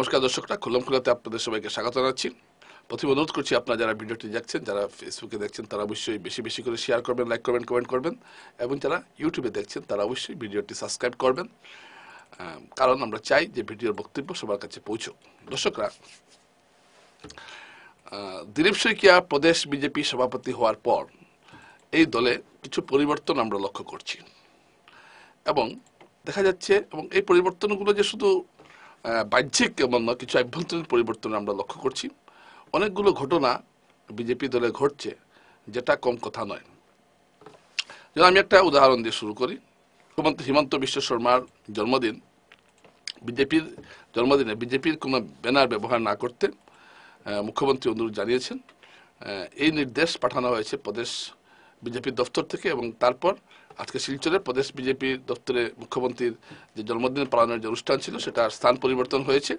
নমস্কার দর্শকরা, খুলম খুলাতে আপনাদের সবাইকে স্বাগত জানাচ্ছি। প্রথমে অনুরোধ করছি, আপনারা যারা ভিডিওটি দেখছেন, যারা ফেসবুকে দেখছেন, তারা অবশ্যই বেশি বেশি করে শেয়ার করবেন, লাইক করবেন, কমেন্ট করবেন, এবং যারা ইউটিউবে দেখছেন তারা অবশ্যই ভিডিওটি সাবস্ক্রাইব করবেন, কারণ আমরা চাই যে ভিডিওর বক্তব্য সবার কাছে পৌঁছুক। দর্শকরা, দিলীপ শইকিয়া প্রদেশ বিজেপি সভাপতি হওয়ার পর এই দলে কিছু পরিবর্তন আমরা লক্ষ্য করছি এবং দেখা যাচ্ছে, এবং এই পরিবর্তনগুলো যে শুধু বাহ্যিক এমন নয়, কিছু আভ্যন্তরীণ পরিবর্তন আমরা লক্ষ্য করছি। অনেকগুলো ঘটনা বিজেপি দলে ঘটছে, যেটা কম কথা নয়। যেমন আমি একটা উদাহরণ দিয়ে শুরু করি। মুখ্যমন্ত্রী হিমন্ত বিশ্ব শর্মার জন্মদিনে বিজেপির কোনো ব্যানার ব্যবহার না করতে মুখ্যমন্ত্রী অনুরোধ জানিয়েছেন। এই নির্দেশ পাঠানো হয়েছে প্রদেশ বিজেপি দপ্তর থেকে, এবং তারপর আজকে শিলচরে প্রদেশ বিজেপি দপ্তরে মুখ্যমন্ত্রীর যে জন্মদিন পালনের যে অনুষ্ঠান ছিল, সেটা স্থান পরিবর্তন হয়েছে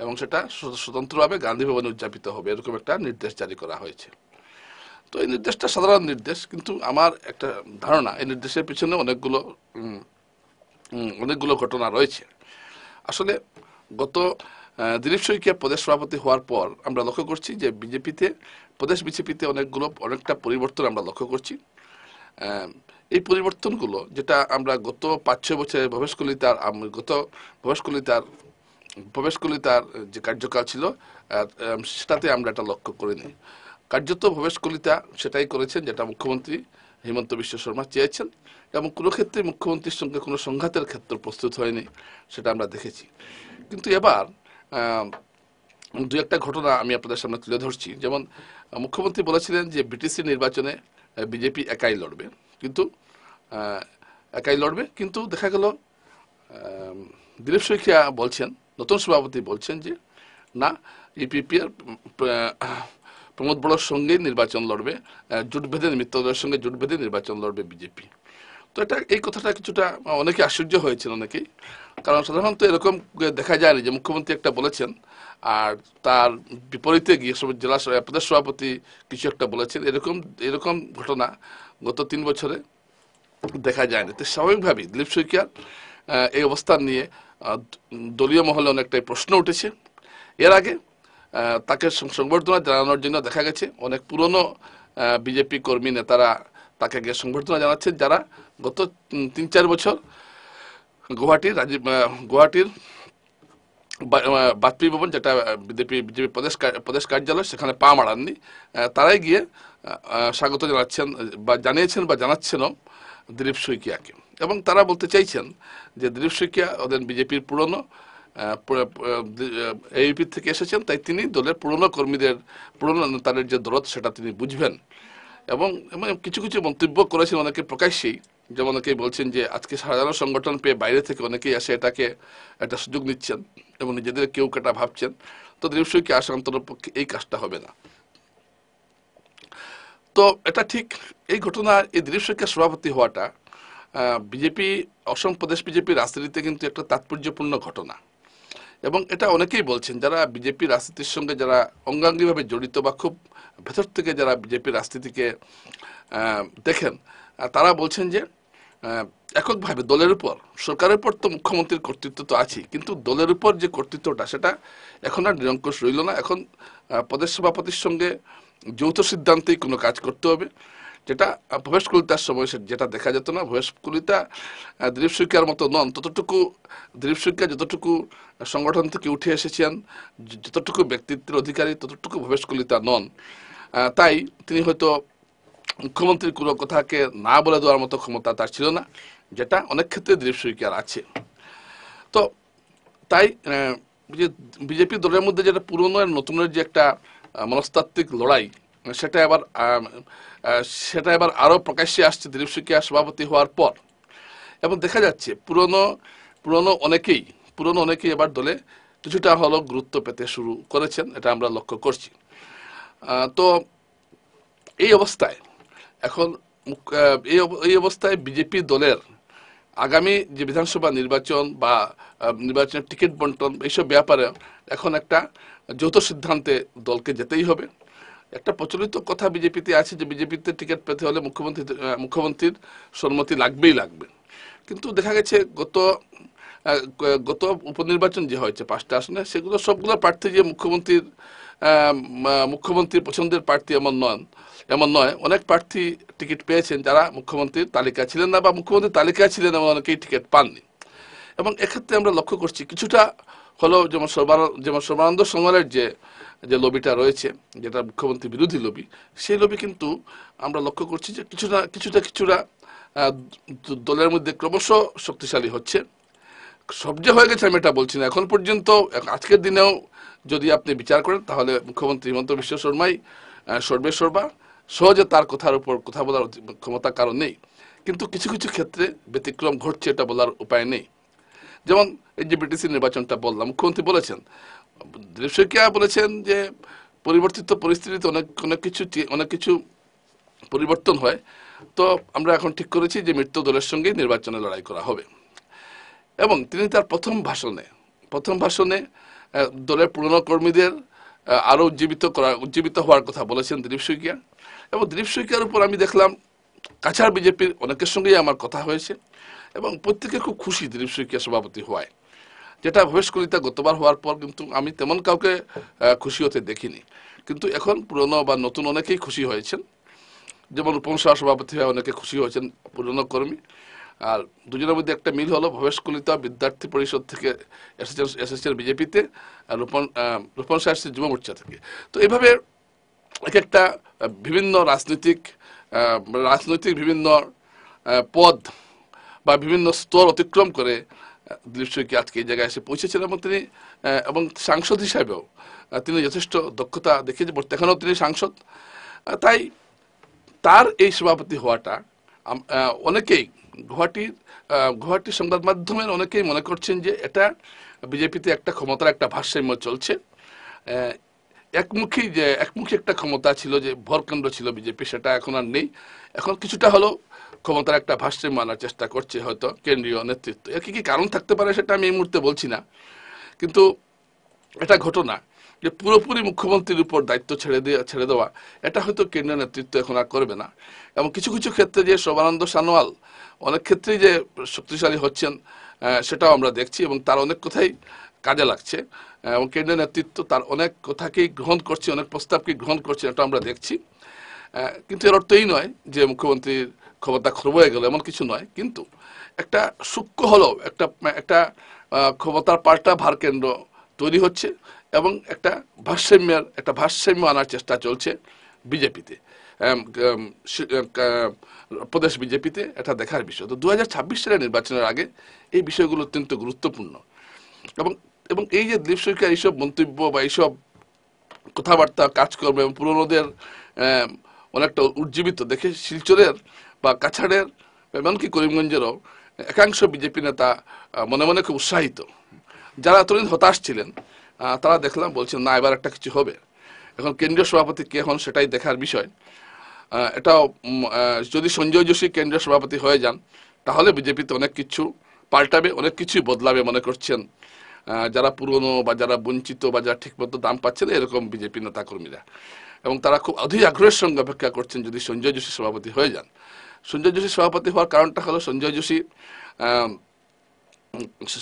এবং সেটা স্বতন্ত্রভাবে গান্ধী ভবনে উদযাপিত হবে, এরকম একটা নির্দেশ জারি করা হয়েছে। তো এই নির্দেশটা সাধারণ নির্দেশ, কিন্তু আমার একটা ধারণা এই নির্দেশের পিছনে অনেকগুলো ঘটনা রয়েছে। আসলে গত দিলীপ শইকিয়া প্রদেশ সভাপতি হওয়ার পর আমরা লক্ষ্য করছি যে প্রদেশ বিজেপিতে অনেকটা পরিবর্তন আমরা লক্ষ্য করছি। এই পরিবর্তনগুলো, যেটা আমরা গত 5-6 বছরের প্রবেশকলিতার যে কার্যকাল ছিল, সেটাতে আমরা এটা লক্ষ্য করিনি। কার্যত প্রবেশকলিতা সেটাই করেছেন যেটা মুখ্যমন্ত্রী হিমন্ত বিশ্ব শর্মা চেয়েছেন, এবং কোনো ক্ষেত্রে মুখ্যমন্ত্রীর সঙ্গে কোনো সংঘাতের ক্ষেত্র প্রস্তুত হয়নি, সেটা আমরা দেখেছি। কিন্তু এবার দু একটা ঘটনা আমি আপনাদের সামনে তুলে ধরছি। যেমন মুখ্যমন্ত্রী বলেছিলেন যে বিটিসি নির্বাচনে বিজেপি একাই লড়বে, কিন্তু দেখা গেল দিলীপ শইকিয়া বলছেন, নতুন সভাপতি বলছেন যে না, ইপিপিআর প্রমোদ বড়োর সঙ্গেই নির্বাচন লড়বে, মিত্রদের সঙ্গে জোট বেঁধে নির্বাচন লড়বে বিজেপি। তো এই কথাটা কিছুটা অনেকে আশ্চর্য হয়েছেন, অনেকেই, কারণ সাধারণত এরকম দেখা যায়নি যে মুখ্যমন্ত্রী একটা বলেছেন আর তার বিপরীতে গিয়ে প্রদেশ সভাপতি কিছু একটা বলেছেন। এরকম ঘটনা গত 3 বছরে দেখা যায়নি। তো স্বাভাবিকভাবেই দিলীপ শইকিয়ার এই অবস্থান নিয়ে দলীয় মহলে অনেকটাই প্রশ্ন উঠেছে। এর আগে তাকে সংবর্ধনা জানানোর জন্য দেখা গেছে অনেক পুরনো বিজেপি কর্মী নেতারা তাকে গিয়ে সংবর্ধনা জানাচ্ছেন, যারা গত 3-4 বছর গুয়াহাটির বাজপেয়ী ভবন, যেটা বিজেপি প্রদেশ কার্যালয়, সেখানে পা মারাননি। তারাই গিয়ে স্বাগত জানাচ্ছেনও দিলীপ শইকিয়াকে, এবং তারা বলতে চাইছেন যে দিলীপ শইকিয়া ওদের বিজেপির পুরনো এইউপি থেকে এসেছেন, তাই তিনি দলের পুরনো নেতাদের যে দরদ, সেটা তিনি বুঝবেন। এবং কিছু কিছু মন্তব্য করেছেন অনেকে প্রকাশ্যেই, যেমন অনেকেই বলছেন যে আজকে সাধারণ সংগঠন পেয়ে বাইরে থেকে অনেকেই এসে এটাকে একটা সুযোগ নিচ্ছেন এবং নিজেদের কেউ কেটা ভাবছেন। তো দিলীপ শইকিয়া আশান্তর পক্ষে এই কাজটা হবে না। তো এটা ঠিক, এই ঘটনা, এই দিলীপ শইকিয়া সভাপতি হওয়াটা অসম প্রদেশ বিজেপির রাজনীতিতে কিন্তু একটা তাৎপর্যপূর্ণ ঘটনা, এবং এটা অনেকেই বলছেন যারা বিজেপির রাজনীতির সঙ্গে যারা অঙ্গাঙ্গিভাবে জড়িত বা খুব ভেতর থেকে যারা বিজেপির রাজনীতিকে দেখেন, তারা বলছেন যে এককভাবে দলের উপর, সরকারের উপর তো মুখ্যমন্ত্রীর কর্তৃত্ব তো আছেই, কিন্তু দলের উপর যে কর্তৃত্বটা, সেটা এখন আর নিরঙ্কুশ রইল না। এখন প্রদেশ সভাপতির সঙ্গে যৌথ সিদ্ধান্তেই কোনো কাজ করতে হবে, যেটা প্রবেশকলিতার সময় যেটা দেখা যেত না। প্রবেশকলিতা দিলীপ শইকিয়ার মতো নন, দিলীপ শইকিয়া যতটুকু সংগঠন থেকে উঠে এসেছেন, যতটুকু ব্যক্তিত্বের অধিকারী, ততটুকু প্রবেশকলিতা নন। তাই তিনি হয়তো মুখ্যমন্ত্রীর কোনো কথাকে না বলে দেওয়ার মতো ক্ষমতা তার ছিল না, যেটা অনেক ক্ষেত্রে দিলীপ শইকিয়ার আছে। তো তাই বিজেপি দলের মধ্যে যেটা পুরনো আর নতুনের যে একটা মনস্তাত্ত্বিক লড়াই, সেটা এবার আরো প্রকাশ্যে আসছে দিলীপ শইকিয়া সভাপতি হওয়ার পর, এবং দেখা যাচ্ছে পুরনো অনেকেই এবার দলে কিছুটা হলো গুরুত্ব পেতে শুরু করেছেন, এটা আমরা লক্ষ্য করছি। তো এই অবস্থায় বিজেপি দলের আগামী যে বিধানসভা নির্বাচন বা নির্বাচনের টিকিট বন্টন, এইসব ব্যাপারে এখন একটা যৌথ সিদ্ধান্তে দলকে যেতেই হবে। একটা প্রচলিত কথা বিজেপিতে আছে যে বিজেপিতে টিকিট পেতে হলে মুখ্যমন্ত্রীর সম্মতি লাগবে। কিন্তু দেখা গেছে গত গত উপনির্বাচন যে হয়েছে 5টা আসনে, সেগুলো সবগুলো প্রার্থী যে মুখ্যমন্ত্রীর পছন্দের প্রার্থী এমন নয়। অনেক প্রার্থী টিকিট পেয়েছেন যারা মুখ্যমন্ত্রীর তালিকায় ছিলেন না, বা মুখ্যমন্ত্রীর তালিকায় ছিলেন এবং অনেকেই টিকিট পাননি। এবং এক্ষেত্রে আমরা লক্ষ্য করছি কিছুটা হলেও, যেমন সর্বানন্দ সোনোয়ালের যে লবিটা রয়েছে, যেটা মুখ্যমন্ত্রী বিরোধী লবি, সেই লবি কিন্তু আমরা লক্ষ্য করছি যে কিছুটা দলের মধ্যে ক্রমশ শক্তিশালী হচ্ছে। সব যে হয়ে গেছে আমি এটা বলছি না, এখন পর্যন্ত আজকের দিনেও যদি আপনি বিচার করেন তাহলে মুখ্যমন্ত্রী হিমন্ত বিশ্ব শর্মাই সর্বেসর্বা। সহজে তার কথার উপর কথা বলার ক্ষমতা কারণ নেই, কিন্তু কিছু কিছু ক্ষেত্রে ব্যতিক্রম ঘটছে, এটা বলার উপায় নেই। যেমন এই যে বিটিসি নির্বাচনটা বললাম, মুখ্যমন্ত্রী বলেছেন, দিলীপ শইকিয়া বলেছেন যে পরিবর্তিত পরিস্থিতিতে অনেক কিছু পরিবর্তন হয়, তো আমরা এখন ঠিক করেছি যে মৃত্যু দলের সঙ্গেই নির্বাচনে লড়াই করা হবে। এবং তিনি তার প্রথম ভাষণে দলের পুরনো কর্মীদের আরো উজ্জীবিত হওয়ার কথা বলেছেন দিলীপ শইকিয়া। এবং দিলীপ শইকিয়ার উপর আমি দেখলাম কাছাড় বিজেপির অনেকের সঙ্গেই আমার কথা হয়েছে, এবং প্রত্যেকে খুব খুশি দিলীপ শইকিয়া সভাপতি হওয়ায়। যেটা ভবেশ কলিতা গতবার হওয়ার পর কিন্তু আমি তেমন কাউকে খুশি হতে দেখিনি, কিন্তু এখন পুরনো বা নতুন অনেকেই খুশি হয়েছেন। যেমন রূপম শাহ সভাপতি হয়ে অনেকে খুশি হয়েছেন, পুরনো কর্মী। আর দুজনের মধ্যে একটা মিল হলো, ভবেশ কলিতা বিদ্যার্থী পরিষদ থেকে এসেছেন বিজেপিতে, আর রূপম শাহ এসেছে যুব মোর্চা থেকে। তো এইভাবে এক একটা বিভিন্ন রাজনৈতিক বিভিন্ন পদ বা বিভিন্ন স্তর অতিক্রম করে দিলীপ শইকিয়া আজকে এই জায়গায় এসে পৌঁছেছেন, এবং তিনি এবং সাংসদ হিসাবেও তিনি যথেষ্ট দক্ষতা দেখিয়েছেন। এখনও তিনি সাংসদ। তাই তার এই সভাপতি হওয়াটা অনেকেই গুয়াহাটির সংবাদ মাধ্যমের অনেকেই মনে করছেন যে এটা বিজেপিতে একটা ক্ষমতার একটা ভারসাম্য চলছে। একমুখী একটা ক্ষমতা ছিল, যে ভরকেন্দ্র ছিল বিজেপি, সেটা এখন আর নেই। এখন কিছুটা হলো ক্ষমতার একটা ভারসাম্য আনার চেষ্টা করছে হয়তো কেন্দ্রীয় নেতৃত্ব। এর কি কারণ থাকতে পারে সেটা আমি এই মুহূর্তে বলছি না, কিন্তু এটা ঘটনা যে পুরোপুরি মুখ্যমন্ত্রীর উপর দায়িত্ব ছেড়ে দেওয়া, এটা হয়তো কেন্দ্রীয় নেতৃত্ব এখন আর করবে না। এবং কিছু কিছু ক্ষেত্রে যে সর্বানন্দ সোনোয়াল অনেক ক্ষেত্রেই যে শক্তিশালী হচ্ছেন, সেটাও আমরা দেখছি, এবং তার অনেক কথাই কাজে লাগছে, এবং কেন্দ্রীয় নেতৃত্ব তার অনেক কথাকেই গ্রহণ করছে, অনেক প্রস্তাবকে গ্রহণ করছে, এটা আমরা দেখছি। কিন্তু এর অর্থ এই নয় যে মুখ্যমন্ত্রীর ক্ষমতা খর্ব হয়ে গেল, এমন কিছু নয়। কিন্তু একটা সূক্ষ্ম হলো একটা ক্ষমতার পাল্টা ভার কেন্দ্র তৈরি হচ্ছে, এবং একটা ভারসাম্য আনার চেষ্টা চলছে বিজেপিতে, প্রদেশ বিজেপিতে। এটা দেখার বিষয়। তো 2026 সালের নির্বাচনের আগে এই বিষয়গুলো অত্যন্ত গুরুত্বপূর্ণ। এবং এবং এই যে দিলীপ শইকিয়ার এইসব মন্তব্য বা এইসব কথাবার্তা, কাজকর্ম এবং পুরনোদের অনেকটা উজ্জীবিত দেখে শিলচরের বা কাছাড়ের এমনকি করিমগঞ্জেরও একাংশ বিজেপি নেতা মনে মনে খুব উৎসাহিত। যারা এতদিন হতাশ ছিলেন, তারা দেখলাম বলছেন না, এবার একটা কিছু হবে। এখন কেন্দ্রীয় সভাপতি কে হন সেটাই দেখার বিষয়। এটাও যদি সঞ্জয় যোশী কেন্দ্রীয় সভাপতি হয়ে যান, তাহলে বিজেপিতে অনেক কিছু পাল্টাবে, অনেক কিছুই বদলাবে মনে করছেন যারা পুরনো বা যারা বঞ্চিত বা যারা ঠিকমতো দাম পাচ্ছেন এরকম বিজেপি নেতা কর্মীরা। এবং তারা খুব অধীর আগ্রহের সঙ্গে অপেক্ষা করছেন যদি সঞ্জয় যোশী সভাপতি হয়ে যান। সঞ্জয় যোশী সভাপতি হওয়ার কারণটা হলো, সঞ্জয় যোশী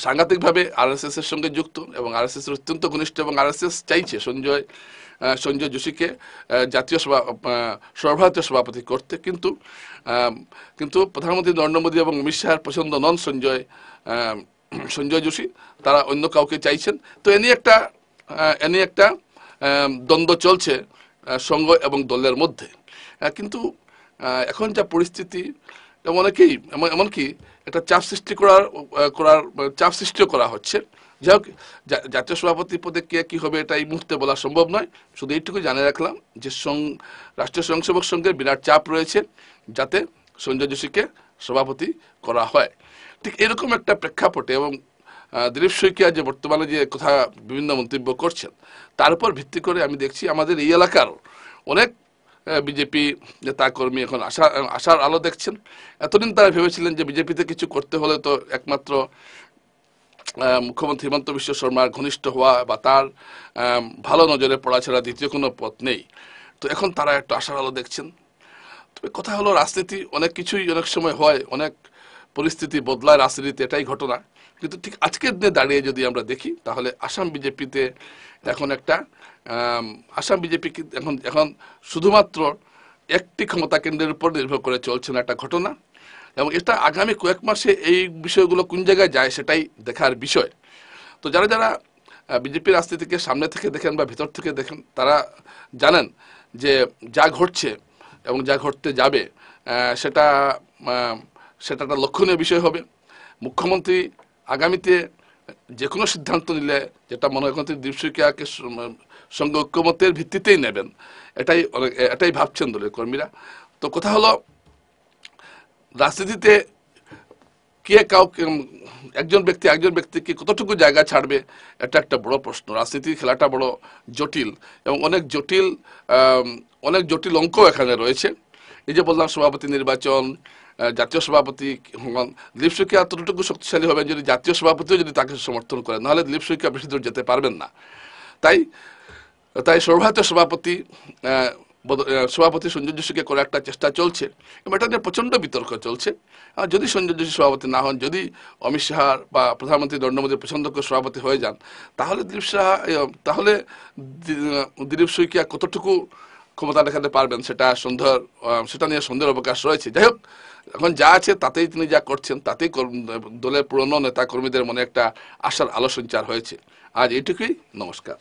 সাংঘাতিকভাবে আরএসএস এর সঙ্গে যুক্ত, এবং আরএসএস এর অত্যন্ত ঘনিষ্ঠ, এবং আরএসএস চাইছে সঞ্জয় যোশীকে সর্বভারতীয় সভাপতি করতে। কিন্তু প্রধানমন্ত্রী নরেন্দ্র মোদী এবং অমিত শাহের পছন্দ নন সঞ্জয় যোশী, তারা অন্য কাউকে চাইছেন। তো এ নিয়ে একটা দ্বন্দ্ব চলছে সংঘ এবং দলের মধ্যে। কিন্তু এখন যা পরিস্থিতি, এমনকি একটা চাপ সৃষ্টি করা হচ্ছে। যাই হোক, জাতীয় সভাপতি পদে কে কি হবে এটা এই মুহূর্তে বলা সম্ভব নয়। শুধু এইটুকু জানে রাখলাম যে রাষ্ট্রীয় স্বয়ংসেবক সংঘের বিরাট চাপ রয়েছে যাতে সঞ্জয় যোশীকে সভাপতি করা হয়। ঠিক এরকম একটা প্রেক্ষাপটে, এবং দিলীপ শইকিয়া যে বর্তমানে যে কথা বিভিন্ন মন্তব্য করছেন, তার উপর ভিত্তি করে আমি দেখছি আমাদের এই এলাকার অনেক বিজেপি নেতা কর্মী এখন আশার আলো দেখছেন। এতদিন তারা ভেবেছিলেন যে বিজেপিতে কিছু করতে হলে তো একমাত্র মুখ্যমন্ত্রী হিমন্ত বিশ্ব শর্মার ঘনিষ্ঠ হওয়া বা তার ভালো নজরে পড়া ছাড়া দ্বিতীয় কোনো পথ নেই। তো এখন তারা একটু আশার আলো দেখছেন। তবে কথা হলো, রাজনীতি অনেক কিছুই অনেক সময় হয়, অনেক পরিস্থিতি বদলায় রাজনীতিতে, এটাই ঘটনা। কিন্তু ঠিক আজকের দিনে দাঁড়িয়ে যদি আমরা দেখি তাহলে আসাম বিজেপিতে এখন একটা আসাম বিজেপি এখন এখন শুধুমাত্র একটি ক্ষমতা কেন্দ্রের উপর নির্ভর করে চলছে না একটা ঘটনা, এবং এটা আগামী কয়েক মাসে এই বিষয়গুলো কোন জায়গায় যায় সেটাই দেখার বিষয়। তো যারা যারা বিজেপির রাজনীতিকে সামনে থেকে দেখেন বা ভিতর থেকে দেখেন তারা জানেন যে যা ঘটছে এবং যা ঘটতে যাবে সেটা সেটা একটা লক্ষণীয় বিষয় হবে। মুখ্যমন্ত্রী আগামীতে যে কোনো সিদ্ধান্ত নিলে যেটা মনে হয় দীপ শইকিয়াকে সঙ্গে ঐক্যমতের ভিত্তিতেই নেবেন, এটাই ভাবছেন দলের কর্মীরা। তো কথা হলো রাজনীতিতে কে কাউকে একজন ব্যক্তিকে কতটুকু জায়গা ছাড়বে এটা একটা বড় প্রশ্ন। রাজনীতির খেলাটা বড় জটিল এবং অনেক জটিল অঙ্ক এখানে রয়েছে। এই যে বললাম সভাপতি নির্বাচন, জাতীয় সভাপতি দিলীপ শইকিয়া ততটুকু শক্তিশালী হবেন যদি জাতীয় সভাপতিও যদি তাকে সমর্থন করেন, নাহলে দিলীপ শইকিয়া বেশি দূর যেতে পারবেন না। তাই সর্বভারতীয় সভাপতি সঞ্জয় যোশীকে করার একটা চেষ্টা চলছে এবং এটা নিয়ে প্রচন্ড বিতর্ক চলছে। আর যদি সঞ্জয় যোশী সভাপতি না হন, যদি অমিত শাহ বা প্রধানমন্ত্রী নরেন্দ্র মোদী পছন্দ করে সভাপতি হয়ে যান, তাহলে দিলীপ শইকিয়া কতটুকু ক্ষমতা দেখাতে পারবেন সেটা নিয়ে সন্দেহের অবকাশ রয়েছে। যাই হোক, এখন যা আছে তাতেই তিনি যা করছেন তাতেই দলের পুরনো নেতা কর্মীদের মনে একটা আশার আলো সঞ্চার হয়েছে। আজ এইটুকুই, নমস্কার।